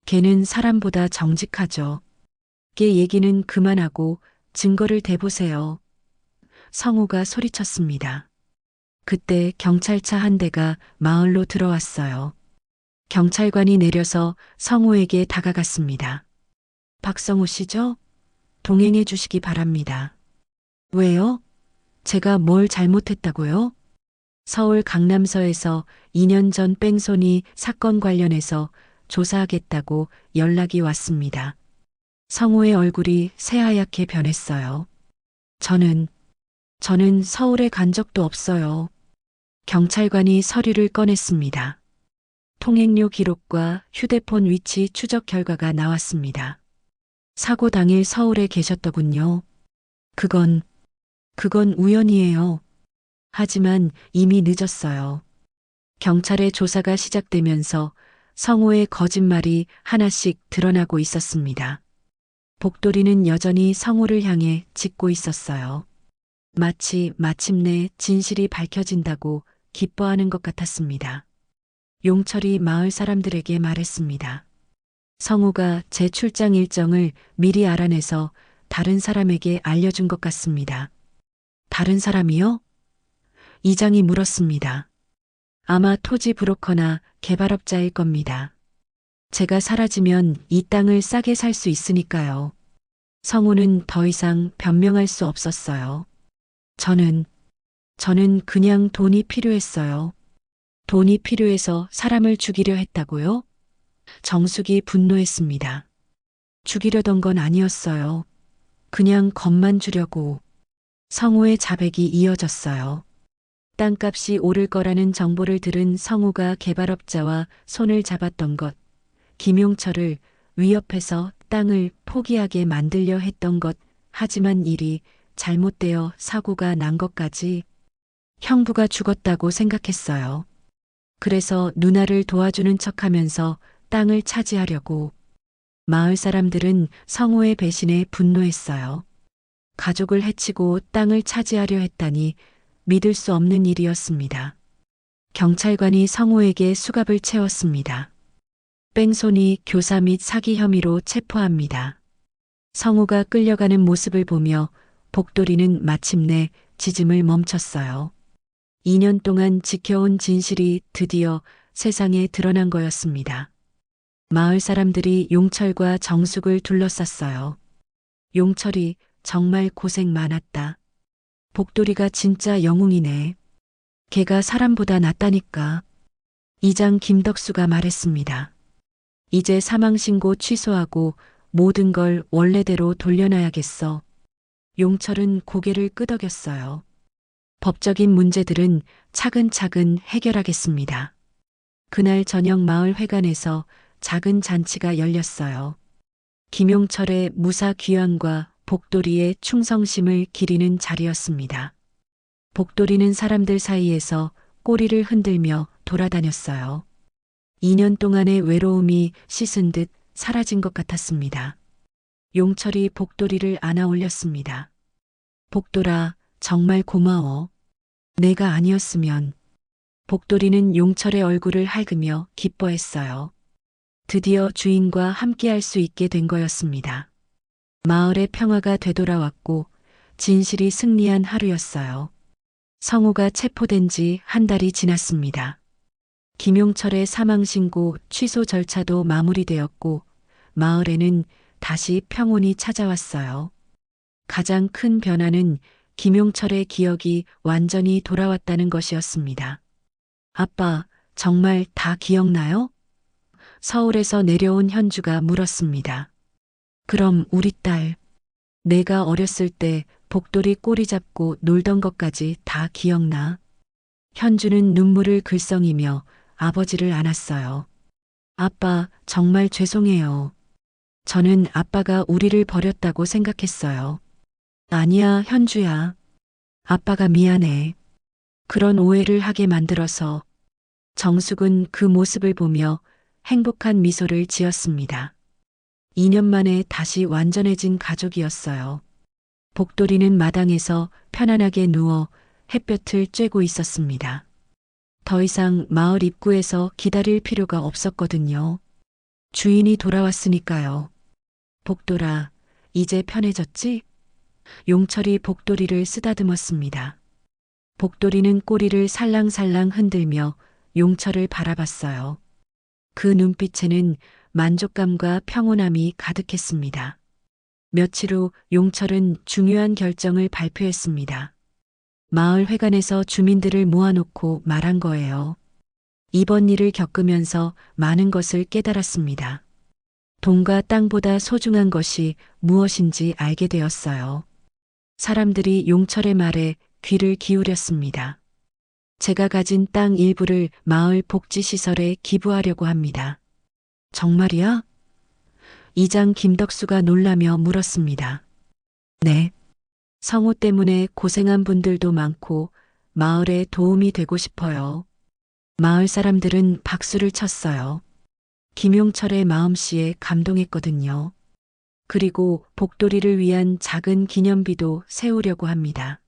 걔는 사람보다 정직하죠. 걔 얘기는 그만하고 증거를 대보세요. 성우가 소리쳤습니다. 그때 경찰차 한 대가 마을로 들어왔어요. 경찰관이 내려서 성우에게 다가갔습니다. 박성우 씨죠? 동행해 주시기 바랍니다. 왜요? 제가 뭘 잘못했다고요? 서울 강남서에서 2년 전 뺑소니 사건 관련해서 조사하겠다고 연락이 왔습니다. 성우의 얼굴이 새하얗게 변했어요. 저는 서울에 간 적도 없어요. 경찰관이 서류를 꺼냈습니다. 통행료 기록과 휴대폰 위치 추적 결과가 나왔습니다. 사고 당일 서울에 계셨더군요. 그건 우연이에요. 하지만 이미 늦었어요. 경찰의 조사가 시작되면서 성우의 거짓말이 하나씩 드러나고 있었습니다. 복돌이는 여전히 성우를 향해 짓고 있었어요. 마치 마침내 진실이 밝혀진다고 기뻐하는 것 같았습니다. 용철이 마을 사람들에게 말했습니다. 성우가 제 출장 일정을 미리 알아내서 다른 사람에게 알려준 것 같습니다. 다른 사람이요? 이장이 물었습니다. 아마 토지 브로커나 개발업자일 겁니다. 제가 사라지면 이 땅을 싸게 살 수 있으니까요. 성우는 더 이상 변명할 수 없었어요. 저는 그냥 돈이 필요했어요. 돈이 필요해서 사람을 죽이려 했다고요? 정숙이 분노했습니다. 죽이려던 건 아니었어요. 그냥 겁만 주려고. 성우의 자백이 이어졌어요. 땅값이 오를 거라는 정보를 들은 성우가 개발업자와 손을 잡았던 것, 김용철을 위협해서 땅을 포기하게 만들려 했던 것, 하지만 일이 잘못되어 사고가 난 것까지 형부가 죽었다고 생각했어요. 그래서 누나를 도와주는 척하면서 땅을 차지하려고. 마을 사람들은 성우의 배신에 분노했어요. 가족을 해치고 땅을 차지하려 했다니 믿을 수 없는 일이었습니다. 경찰관이 성우에게 수갑을 채웠습니다. 뺑소니, 교사 및 사기 혐의로 체포합니다. 성우가 끌려가는 모습을 보며 복돌이는 마침내 짖음을 멈췄어요. 2년 동안 지켜온 진실이 드디어 세상에 드러난 거였습니다. 마을 사람들이 용철과 정숙을 둘러쌌어요. 용철이 정말 고생 많았다. 복돌이가 진짜 영웅이네. 걔가 사람보다 낫다니까. 이장 김덕수가 말했습니다. 이제 사망신고 취소하고 모든 걸 원래대로 돌려놔야겠어. 용철은 고개를 끄덕였어요. 법적인 문제들은 차근차근 해결하겠습니다. 그날 저녁 마을 회관에서 작은 잔치가 열렸어요. 김용철의 무사 귀환과 복돌이의 충성심을 기리는 자리였습니다. 복돌이는 사람들 사이에서 꼬리를 흔들며 돌아다녔어요. 2년 동안의 외로움이 씻은 듯 사라진 것 같았습니다. 용철이 복돌이를 안아 올렸습니다. 복돌아, 정말 고마워. 내가 아니었으면. 복돌이는 용철의 얼굴을 핥으며 기뻐했어요. 드디어 주인과 함께할 수 있게 된 거였습니다. 마을의 평화가 되돌아왔고 진실이 승리한 하루였어요. 성우가 체포된 지 한 달이 지났습니다. 김용철의 사망신고 취소 절차도 마무리되었고 마을에는 다시 평온이 찾아왔어요. 가장 큰 변화는 김용철의 기억이 완전히 돌아왔다는 것이었습니다. 아빠, 정말 다 기억나요? 서울에서 내려온 현주가 물었습니다. 그럼 우리 딸, 내가 어렸을 때 복돌이 꼬리 잡고 놀던 것까지 다 기억나? 현주는 눈물을 글썽이며 아버지를 안았어요. 아빠, 정말 죄송해요. 저는 아빠가 우리를 버렸다고 생각했어요. 아니야, 현주야. 아빠가 미안해. 그런 오해를 하게 만들어서. 정숙은 그 모습을 보며 행복한 미소를 지었습니다. 2년 만에 다시 완전해진 가족이었어요. 복돌이는 마당에서 편안하게 누워 햇볕을 쬐고 있었습니다. 더 이상 마을 입구에서 기다릴 필요가 없었거든요. 주인이 돌아왔으니까요. 복돌아, 이제 편해졌지? 용철이 복돌이를 쓰다듬었습니다. 복돌이는 꼬리를 살랑살랑 흔들며 용철을 바라봤어요. 그 눈빛에는 만족감과 평온함이 가득했습니다. 며칠 후 용철은 중요한 결정을 발표했습니다. 마을 회관에서 주민들을 모아놓고 말한 거예요. 이번 일을 겪으면서 많은 것을 깨달았습니다. 돈과 땅보다 소중한 것이 무엇인지 알게 되었어요. 사람들이 용철의 말에 귀를 기울였습니다. 제가 가진 땅 일부를 마을 복지시설에 기부하려고 합니다. 정말이야? 이장 김덕수가 놀라며 물었습니다. 네. 성우 때문에 고생한 분들도 많고 마을에 도움이 되고 싶어요. 마을 사람들은 박수를 쳤어요. 김용철의 마음씨에 감동했거든요. 그리고 복돌이를 위한 작은 기념비도 세우려고 합니다.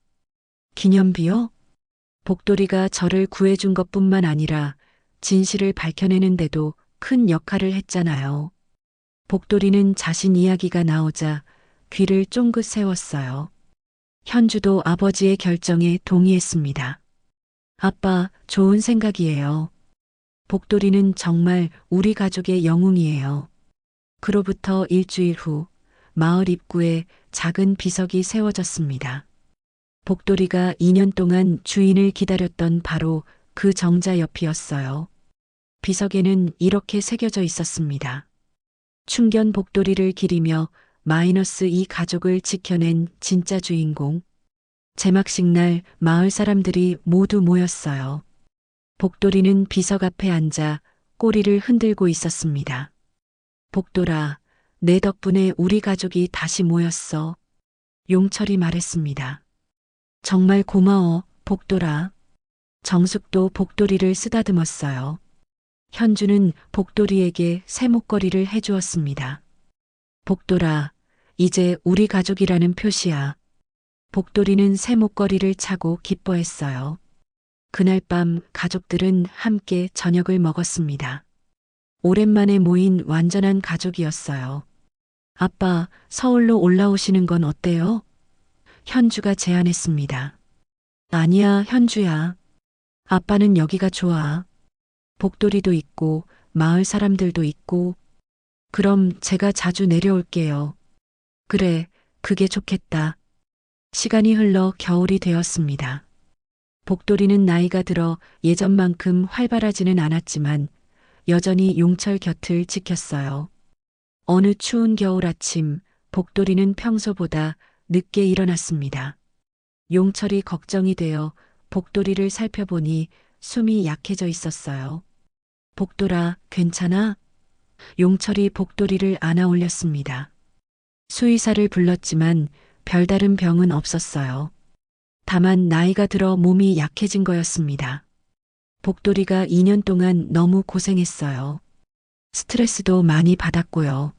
기념비요? 복돌이가 저를 구해준 것뿐만 아니라 진실을 밝혀내는데도 큰 역할을 했잖아요. 복돌이는 자신 이야기가 나오자 귀를 쫑긋 세웠어요. 현주도 아버지의 결정에 동의했습니다. 아빠, 좋은 생각이에요. 복돌이는 정말 우리 가족의 영웅이에요. 그로부터 일주일 후 마을 입구에 작은 비석이 세워졌습니다. 복돌이가 2년 동안 주인을 기다렸던 바로 그 정자 옆이었어요. 비석에는 이렇게 새겨져 있었습니다. 충견 복돌이를 기리며 -2 가족을 지켜낸 진짜 주인공. 제막식 날 마을 사람들이 모두 모였어요. 복돌이는 비석 앞에 앉아 꼬리를 흔들고 있었습니다. 복돌아, 내 덕분에 우리 가족이 다시 모였어. 용철이 말했습니다. 정말 고마워, 복돌아. 정숙도 복돌이를 쓰다듬었어요. 현주는 복돌이에게 새 목걸이를 해주었습니다. 복돌아, 이제 우리 가족이라는 표시야. 복돌이는 새 목걸이를 차고 기뻐했어요. 그날 밤 가족들은 함께 저녁을 먹었습니다. 오랜만에 모인 완전한 가족이었어요. 아빠, 서울로 올라오시는 건 어때요? 현주가 제안했습니다. 아니야, 현주야. 아빠는 여기가 좋아. 복돌이도 있고, 마을 사람들도 있고. 그럼 제가 자주 내려올게요. 그래, 그게 좋겠다. 시간이 흘러 겨울이 되었습니다. 복돌이는 나이가 들어 예전만큼 활발하지는 않았지만 여전히 용철 곁을 지켰어요. 어느 추운 겨울 아침, 복돌이는 평소보다 늦게 일어났습니다. 용철이 걱정이 되어 복돌이를 살펴보니 숨이 약해져 있었어요. 복돌아, 괜찮아? 용철이 복돌이를 안아 올렸습니다. 수의사를 불렀지만 별다른 병은 없었어요. 다만 나이가 들어 몸이 약해진 거였습니다. 복돌이가 2년 동안 너무 고생했어요. 스트레스도 많이 받았고요.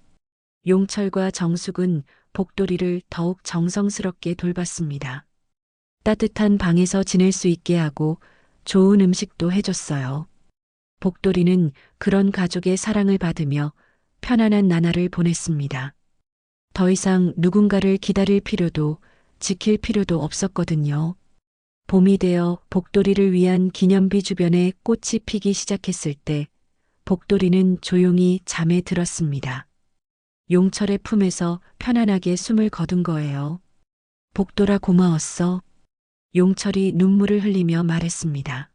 용철과 정숙은 복돌이를 더욱 정성스럽게 돌봤습니다. 따뜻한 방에서 지낼 수 있게 하고 좋은 음식도 해줬어요. 복돌이는 그런 가족의 사랑을 받으며 편안한 나날을 보냈습니다. 더 이상 누군가를 기다릴 필요도 지킬 필요도 없었거든요. 봄이 되어 복돌이를 위한 기념비 주변에 꽃이 피기 시작했을 때 복돌이는 조용히 잠에 들었습니다. 용철의 품에서 편안하게 숨을 거둔 거예요. 복돌아, 고마웠어. 용철이 눈물을 흘리며 말했습니다.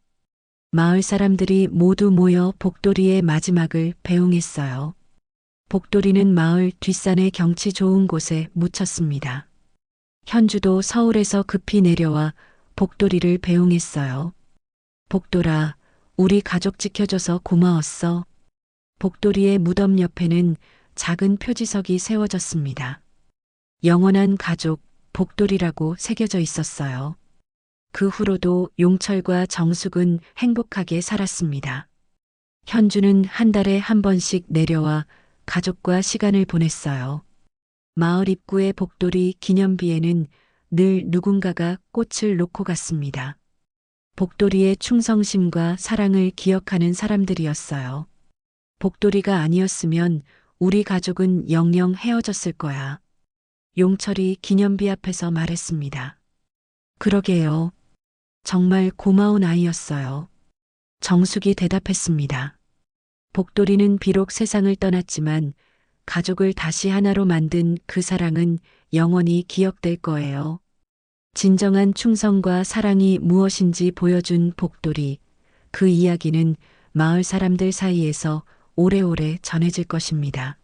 마을 사람들이 모두 모여 복돌이의 마지막을 배웅했어요. 복돌이는 마을 뒷산의 경치 좋은 곳에 묻혔습니다. 현주도 서울에서 급히 내려와 복돌이를 배웅했어요. 복돌아, 우리 가족 지켜줘서 고마웠어. 복돌이의 무덤 옆에는 작은 표지석이 세워졌습니다. 영원한 가족, 복돌이라고 새겨져 있었어요. 그 후로도 용철과 정숙은 행복하게 살았습니다. 현주는 한 달에 한 번씩 내려와 가족과 시간을 보냈어요. 마을 입구의 복돌이 기념비에는 늘 누군가가 꽃을 놓고 갔습니다. 복돌이의 충성심과 사랑을 기억하는 사람들이었어요. 복돌이가 아니었으면 우리 가족은 영영 헤어졌을 거야. 용철이 기념비 앞에서 말했습니다. 그러게요. 정말 고마운 아이였어요. 정숙이 대답했습니다. 복돌이는 비록 세상을 떠났지만 가족을 다시 하나로 만든 그 사랑은 영원히 기억될 거예요. 진정한 충성과 사랑이 무엇인지 보여준 복돌이, 그 이야기는 마을 사람들 사이에서 오래오래 전해질 것입니다.